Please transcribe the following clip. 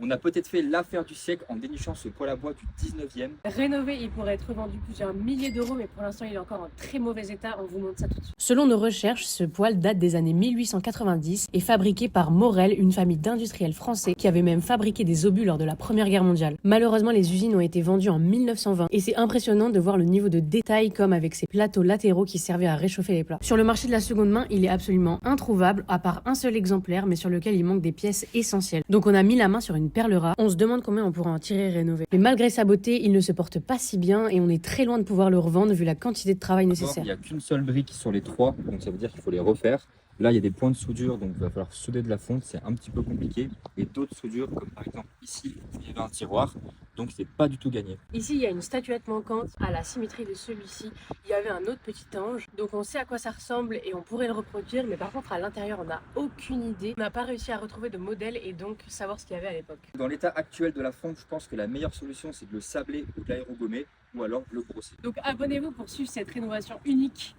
On a peut-être fait l'affaire du siècle en dénichant ce poêle à bois du 19e. Rénové, il pourrait être vendu plusieurs milliers d'euros, mais pour l'instant, il est encore en très mauvais état. On vous montre ça tout de suite. Selon nos recherches, ce poêle date des années 1890 et fabriqué par Morel, une famille d'industriels français qui avait même fabriqué des obus lors de la Première Guerre mondiale. Malheureusement, les usines ont été vendues en 1920 et c'est impressionnant de voir le niveau de détail comme avec ces plateaux latéraux qui servaient à réchauffer les plats. Sur le marché de la seconde main, il est absolument introuvable à part un seul exemplaire mais sur lequel il manque des pièces essentielles. Donc on a mis la main sur une perle rare. On se demande combien on pourra en tirer et rénover. Mais malgré sa beauté, il ne se porte pas si bien et on est très loin de pouvoir le revendre vu la quantité de travail nécessaire. Il n'y a qu'une seule brique sur les trois, donc ça veut dire qu'il faut les refaire. Là, il y a des points de soudure, donc il va falloir souder de la fonte, c'est un petit peu compliqué. Et d'autres soudures, comme par exemple ici, il y avait un tiroir, donc c'est pas du tout gagné. Ici, il y a une statuette manquante à la symétrie de celui-ci. Il y avait un autre petit ange, donc on sait à quoi ça ressemble et on pourrait le reproduire, mais par contre à l'intérieur, on n'a aucune idée. On n'a pas réussi à retrouver de modèle et donc savoir ce qu'il y avait à l'époque. Dans l'état actuel de la fonte, je pense que la meilleure solution, c'est de le sabler ou de l'aérogommer, ou alors le brosser. Donc abonnez-vous pour suivre cette rénovation unique